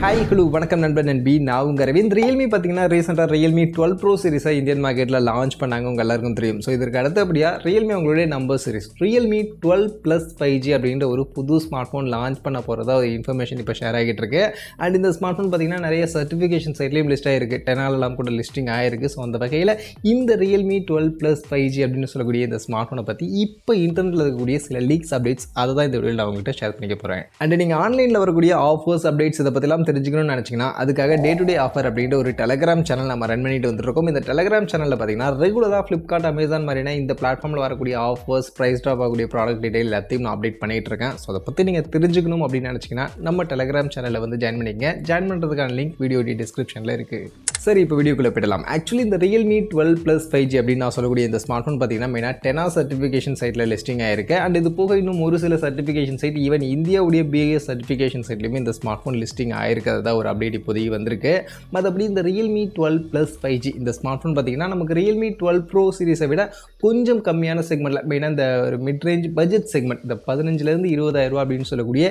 Hi, hello, வணக்கம் நண்பன் நண்பி. நான் உங்க ரவீந்த். Realme பார்த்தீங்கன்னா ரீசெண்டாக Realme 12 Pro சீரிஸை இந்தியன் மார்க்கெட்டில் லான்ச் பண்ணாங்க. உங்கள் எல்லாருக்கும் தெரியும். ஸோ இதற்கு அடுத்தபடியாக Realme உங்களுடைய number series Realme 12 Plus 5G அப்படின்ற ஒரு புது ஸ்மார்ட் ஃபோன் லான்ச் பண்ண போகிறதா ஒரு இன்ஃபர்மேஷன் இப்போ ஷேர் ஆகிட்டு இருக்கு. அண்ட் இந்த ஸ்மார்ட் ஃபோன் பார்த்தீங்கன்னா நிறைய சர்டிஃபிகேஷன் சைட்லேயும் லிஸ்ட் ஆகிருக்கு. 10 கூட லிஸ்டிங் ஆகிருக்கு. ஸோ அந்த வகையில் இந்த Realme 12 Plus 5G அப்படின்னு சொல்லக்கூடிய இந்த ஸ்மார்ட் ஃபோனை பற்றி இப்போ இன்டர்நெட்டில் இருக்கக்கூடிய சில லீக்ஸ் அப்டேட்ஸ் அதை தான் இந்த வீடியோவில் அவங்ககிட்ட ஷேர் பண்ணிக்க போகிறேன். அண்ட் நீங்கள் ஆன்லைனில் வரக்கூடிய ஆஃபர்ஸ் அப்டேட்ஸ் இதை பற்றிலாம் தெரிஞ்சுக்கணும்னு நினச்சிங்கன்னா அதுக்காக டே டு டே ஆஃபர் அப்படின்ற ஒரு டெலகிராம் சேனல் நம்ம ரன் பண்ணிட்டு வந்துருக்கோம். இந்த டெலகிராம் சேனலில் பார்த்தீங்கன்னா ரெகுலராக ஃப்ளிப்கார்ட், அமேசான் மாதிரினா இந்த பிளாட்ஃபார்மில் வரக்கூடிய ஆஃபர்ஸ், ப்ரைஸ் ட்ராப் ஆகக்கூடிய ப்ராடக்ட் டீடைல் எல்லாத்தையும் நான் அப்டேட் பண்ணிட்டு இருக்கேன். ஸோ அதை பற்றி நீங்கள் தெரிஞ்சுக்கணும் அப்படின்னு நினச்சிங்கன்னா நம்ம டெலகிராம் சேனலில் வந்து ஜாயின் பண்ணிங்க. ஜாயின் பண்ணுறதுக்கான லிங்க் வீடியோ டிஸ்கிரிப்ஷனில் இருக்குது. சரி, இப்போ வீடியோக்குள்ளே போயிடலாம். ஆக்சுவலி இந்த Realme 12 Plus 5G அப்படின்னு நான் சொல்லக்கூடிய இந்த ஸ்மார்ட் ஃபோன் பார்த்தீங்கன்னா மெயினாக 10 சர்டிஃபிகேஷன் சைட்டில் லிஸ்டிங் ஆயிருக்கு. அண்ட் இது போக இன்னும் ஒரு சில சர்டிஃபிகேஷன் சைட், ஈவன் இந்தியாவுடைய பிஎஸ் சர்டிஃபிகேஷன் சைட்லையுமே இந்த ஸ்மார்ட் ஃபோன் லிஸ்டிங் ஆயிருக்கிறது தான் ஒரு அப்டேட் இப்போதைக்கு வந்திருக்கு. மற்றபடி இந்த Realme 12 Plus 5G இந்த ஸ்மார்ட் ஃபோன் பார்த்தீங்கன்னா நமக்கு Realme 12 Pro சீரிஸை விட கொஞ்சம் கம்மியான செக்மெண்ட்டில், மெயினாக இந்த ஒரு மிட் ரேஞ்ச் பட்ஜெட் செக்மெண்ட், இந்த 15,000 20,000 அப்படின்னு சொல்லக்கூடிய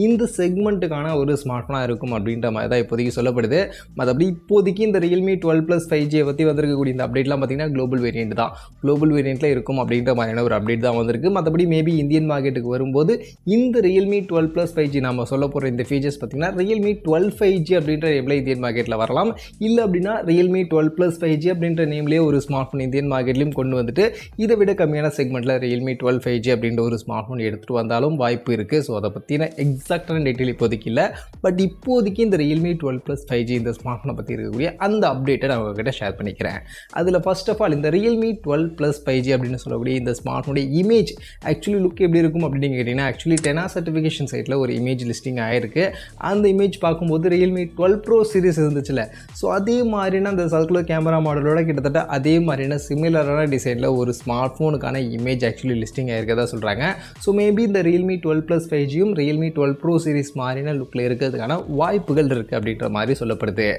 இந்த செக்மெண்ட்டுக்கான ஒரு ஸ்மார்ட் ஃபோனாக இருக்கும் அப்படின்ற மாதிரி தான் இப்போதைக்கு சொல்லப்படுது. மற்றபடி இப்போதைக்கு இந்த Realme 12 Plus 5G பற்றி வந்திருக்கக்கூடிய இந்த அப்டேட்லாம் பார்த்தீங்கன்னா குளோபல் வேரியன்ட் தான். குளோபல் வேரியண்ட்டில் இருக்கும் அப்படின்ற மாதிரியான ஒரு அப்டேட் தான் வந்திருக்கு. மற்றபடி மேபி இந்தியன் மார்க்கெட்டுக்கு வரும்போது இந்த Realme 12 Plus 5G நம்ம சொல்ல போகிற இந்த ஃபீச்சர்ஸ் பார்த்தீங்கன்னா Realme 12 5G அப்படின்ற நேமில் இந்தியன் மார்க்கெட்டில் வரலாம். இல்லை அப்படின்னா Realme 12 Plus 5G அப்படின்ற நேம்லேயே ஒரு ஸ்மார்ட் ஃபோன் இந்தியன் மார்க்கெட்லையும் கொண்டு வந்துட்டு இதை விட கம்மியான செக்மெண்ட்டில் Realme 12 5G அப்படின்ற ஒரு ஸ்மார்ட் ஃபோன் எடுத்துகிட்டு வந்தாலும் வாய்ப்பு இருக்குது. ஸோ அதை பற்றின எக்ஸாக்டான டீட்டெயில் இப்போதைக்கு இல்லை. பட் இப்போதைக்கு இந்த Realme 12 Plus 5G இந்த ஸ்மார்ட் ஃபோனை பற்றி இருக்கக்கூடிய அந்த அப்டேட்டை நான் உங்ககிட்ட ஷேர் பண்ணிக்கிறேன். அதில் ஃபர்ஸ்ட் ஆஃப் ஆல் இந்த Realme 12 Plus 5G அப்படின்னு சொல்லக்கூடிய இந்த ஸ்மார்ட் ஃபோனுடைய இமேஜ் ஆக்சுவலி லுக் எப்படி இருக்கும் அப்படின்னு கேட்டிங்கன்னா, ஆக்சுவலி 10 சர்டிஃபிகேஷன் சைட்டில் ஒரு இமேஜ் லிஸ்டிங் ஆகிருக்கு. அந்த இமேஜ் பார்க்கும்போது Realme 12 Pro சீரிஸ் இருந்துச்சுல, ஸோ அதே மாதிரியான அந்த சர்க்குலர் கேமரா மாடலோட கிட்டத்தட்ட அதே மாதிரியான சிமிலரான டிசைனில் ஒரு ஸ்மார்ட் ஃபோனுக்கான இமேஜ் ஆக்சுவலி லிஸ்டிங் ஆகிருக்கதா சொல்கிறாங்க. ஸோ மேபி இந்த Realme 12 Plus 5Gயும் Realme 12 Pro series மாதிரியான லுக்கில் இருக்கிறதுக்கான வாய்ப்புகள் இருக்குது அப்படின்ற மாதிரி சொல்லப்படுது.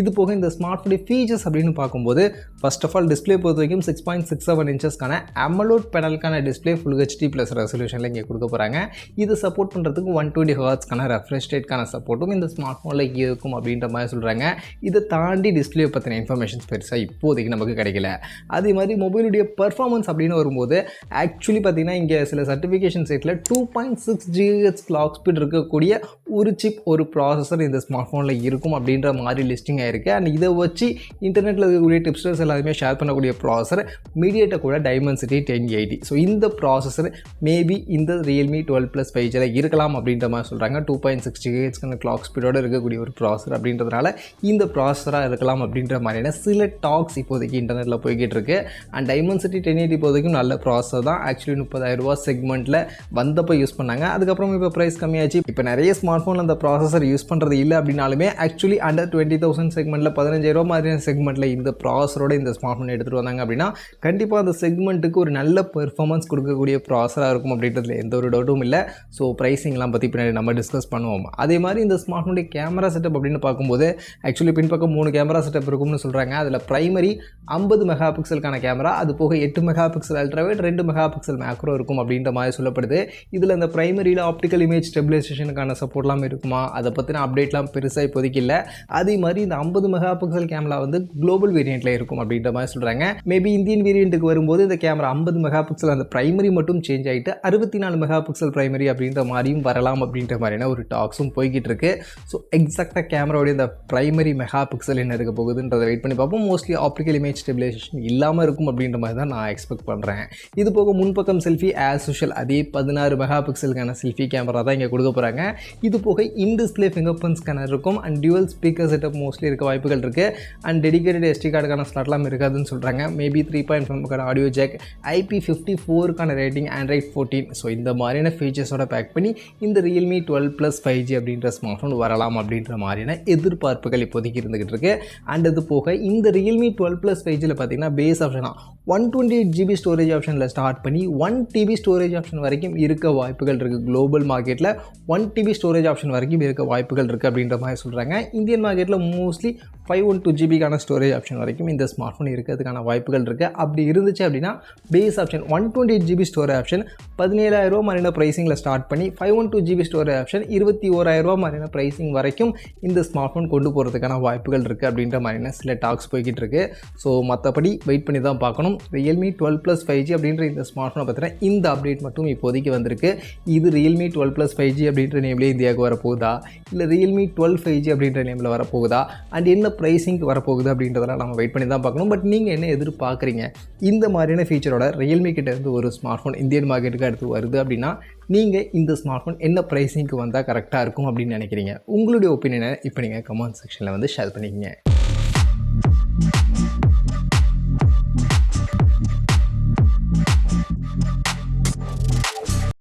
இது போக இந்த ஸ்மார்ட் ஃபோனுடைய ஃபீச்சர்ஸ் அப்படின்னு பார்க்கும்போது ஃபர்ஸ்ட் ஆஃப் ஆல் டிஸ்பிளே பொறுத்த வரைக்கும் 6.67 இன்ச்சஸ்க்கான AMOLED பேனலுக்கான டிஸ்பிளே ஃபுல் HD ப்ளஸ் ரெசல்யூஷனில் இங்கே கொடுக்க போகிறாங்க. இது சப்போர்ட் பண்ணுறதுக்கு 120 ஹர்ட்ஸ்க்கான ரெஃப்ரெஷ் ரேட்கான சப்போர்ட்டும் இந்த ஸ்மார்ட் ஃபோனில் இருக்கும் அப்படின்ற மாதிரி சொல்கிறாங்க. இதை தாண்டி டிஸ்பிளே பற்றின இன்ஃபர்மேஷன்ஸ் பெருசாக இப்போதைக்கு நமக்கு கிடைக்கல. அதே மாதிரி மொபைலுடைய பர்ஃபார்மன்ஸ் அப்படின்னு வரும்போது ஆக்சுவலி பார்த்தீங்கன்னா இங்கே சில சர்டிஃபிகேஷன் சைட்டில் 2.6 GHz கிளாக் ஸ்பீட் இருக்கக்கூடிய ஒரு சிப், ஒரு ப்ராசஸர் இந்த ஸ்மார்ட் ஃபோனில் இருக்கும் அப்படின்ற மாதிரி லிஸ்டிங் ஆகிருக்கு. அண்ட் இதை வச்சு இன்டர்நெட்டில் இருக்கக்கூடிய டிப்ஸ்டர்ஸ் எல்லாருமே ஷேர் பண்ணக்கூடிய ப்ராசஸர் மீடியாடெக் கூட Dimensity 1080. ஸோ இந்த ப்ராசஸர் மேபி இந்த Realme 12 Plus 5G இருக்கலாம் அப்படின்ற மாதிரி சொல்கிறாங்க. 2.6 GHz கிளாக் ஸ்பீடோடு இருக்கக்கூடிய ஒரு ப்ராசஸர் அப்படின்றதுனால இந்த ப்ராசஸராக இருக்கலாம் அப்படின்ற மாதிரியான சில டாக்ஸ் இப்போதைக்கு இன்டர்நெட்டில் போய்கிட்டு இருக்கு. அண்ட் Dimensity 1080 இப்போதைக்கும் நல்ல ப்ராசஸர் தான். ஆக்சுவலி 30,000 செக்மெண்ட்டில் வந்தப்போ யூஸ் பண்ணாங்க. அதுக்கப்புறம் இப்போ ப்ரைஸ் கம்மியாச்சு. இப்போ நிறைய ஸ்மார்ட் ஃபோன் அந்த ப்ராசஸர் யூஸ் பண்ணுறது இல்லை அப்படின்னாலுமே ஆக்சுவலி அண்டர் 20,000 செக்மெண்ட்டில் 15,000 மாதிரியான செக்மெண்ட்டில் இந்த ப்ராசஸரோட இந்த ஸ்மார்ட் ஃபோன் எடுத்துகிட்டு வந்தாங்க அப்படின்னா கண்டிப்பாக அந்த செக்மெண்ட்டுக்கு ஒரு நல்ல பெர்ஃபார்மன்ஸ் கொடுக்கக்கூடிய ப்ராசஸராக இருக்கும் அப்படின்றதுல எந்த ஒரு டவுட்டும் இல்லை. ஸோ ப்ரைஸிங்லாம் பற்றி பின்னாடி நம்ம டிஸ்கஸ் பண்ணுவோம். அதே மாதிரி இந்த ஸ்மார்ட் ஃபோனுடைய கேமரா செட்டப் அப்படின்னு பார்க்கும்போது ஆக்சுவலி பின்பக்கம் 3 கேமரா செட்டப் இருக்கும்னு சொல்கிறாங்க. அதில் பிரைமரி 50 மெகா பிக்சலுக்கான கேமரா, அது போக 8 mega pixel ultrawide, 2 mega pixel macro இருக்கும் அப்படின்ற மாதிரி சொல்லப்படுது. இதில் அந்த பிரைமரியில் ஆப்டிக்கல் இமேஜ் ஸ்டெபிலைசேஷனுக்கான சப்போர்ட்லாம் இருக்குமா, அதை பற்றின அப்டேட்லாம் பெருசாக இப்போதைக்கு இல்லை. அதே மாதிரி இந்த 50 மெகா பிக்சல் கேமரா வந்து குளோபல் வேரியண்ட்டில் இருக்கும் அப்படின்ற மாதிரி சொல்கிறாங்க. மேபி இந்தியன் வேரியண்ட்டுக்கு வரும்போது இந்த கேமரா 50 மெகா பிக்சல் அந்த பிரைமரி மட்டும் சேஞ்ச் ஆகிட்டு 64 மெகா பிக்சல் பிரைமரி அப்படின்ற மாதிரியும் வரலாம் அப்படின்ற மாதிரியான ஒரு டாக்ஸும் போய்கிட்டு இருக்கு. ஸோ எக்ஸாக்டாக கேமராவுடைய இந்த பிரைமரி மெகா பிக்சல் என்ன இருக்க போகுதுன்றதை வெயிட் பண்ணி பார்ப்போம். மோஸ்ட்லி ஆப்டிக்கல் இமேஜ் ஸ்டெபிலைசேஷன் இல்லாமல் இருக்கும் அப்படின்ற மாதிரி தான் நான் எக்ஸ்பெக்ட் பண்ணுறேன். இது போக முன்பக்கம் செல்ஃபி ஆஸ் யூஷுவல் அதே 16 மெகா பிக்சலுக்கான செல்ஃபி கேமரா தான் இங்கே கொடுக்க போகிறாங்க. இது போக in display finger print scanner இருக்கும். And dual speaker setup mostly இருக்க வாய்ப்புகள் இருக்குது. அண்ட் டெடிகேட்டட் SD கார்டுக்கான ஸ்லாட்லாம் இருக்காதுன்னு சொல்கிறாங்க. Maybe 3.5 audio jack, IP54 rating, Android 14. So இந்த மாதிரியான ஃபீச்சர்ஸோட பேக் பண்ணி இந்த Realme 12 Plus 5G அப்படின்ற ஸ்மார்ட் ஃபோன் வரலாம் அப்படின்ற மாதிரியான எதிர்பார்ப்புகள் இப்போதைக்கு இருந்துகிட்டு இருக்கு. அண்ட் அது போக இந்த Realme 12 Plus 5Gயில் பார்த்தீங்கன்னா பேஸ் ஆப்ஷனாக 128 GB ஸ்டோரேஜ் ஆப்ஷனில் ஸ்டார்ட் பண்ணி 1 TB ஸ்டோரேஜ் ஆப்ஷன் வரைக்கும் இருக்க வாய்ப்புகள் இருக்குது. குளோபல் மார்க்கெட்டில் 1 TB ஸ்டோரேஜ் ஆப்ஷன் வரைக்கும் இருக்க வாய்ப்புகள் இருக்குது அப்படின்ற மாதிரி சொல்கிறாங்க. இந்தியன் மார்க்கெட்டில் மோஸ்ட்லி 512GB ஸ்டோரேஜ் ஆப்ஷன் வரைக்கும் இந்த ஸ்மார்ட் ஃபோன் இருக்கிறதுக்கான வாய்ப்புகள் இருக்குது. அப்படி இருந்துச்சு அப்படின்னா base option 128GB storage option 17,000 மாதிரியான ப்ரைஸிங்கில் ஸ்டார்ட் பண்ணி 512GB ஸ்டோரேஜ் ஆப்ஷன் 21,000 மாதிரியான ப்ரைஸிங் வரைக்கும் இந்த ஸ்மார்ட் ஃபோன் கொண்டு போகிறதுக்கான வாய்ப்புகள் இருக்குது அப்படின்ற மாதிரியான சில டாக்ஸ் போய்கிட்டு இருக்கு. ஸோ மற்றபடி வெயிட் பண்ணி தான் பார்க்கணும். Realme 12 Plus 5G அப்படின்ற இந்த ஸ்மார்ட் ஃபோனை பற்றின இந்த அப்டேட் மட்டும் இப்போதைக்கு வந்திருக்கு. இது Realme 12 Plus 5G அப்படின்ற நேம்லேயே இந்தியாவுக்கு வரப்போகுதா, இல்லை Realme 12 5G அப்படின்ற நேமில் வரப்போகுதா, அண்ட் என்ன ப்ரைஸிங்க்கு வரப்போகுது அப்படின்றதெல்லாம் நம்ம வெயிட் பண்ணி தான் பார்க்கணும். பட் நீங்கள் என்ன எதிர்பார்க்குறீங்க? இந்த மாதிரியான ஃபீச்சரோட Realme கிட்ட இருந்து ஒரு ஸ்மார்ட் ஃபோன் இந்தியன் மார்க்கெட்டுக்கு அடுத்து வருது அப்படின்னா நீங்கள் இந்த ஸ்மார்ட் ஃபோன் என்ன ப்ரைஸிங்க்கு வந்தால் கரெக்டாக இருக்கும் அப்படின்னு நினைக்கிறீங்க? உங்களுடைய ஒப்பீனியனை இப்போ நீங்கள் கமெண்ட் செக்ஷனில் வந்து ஷேர் பண்ணிக்கங்க.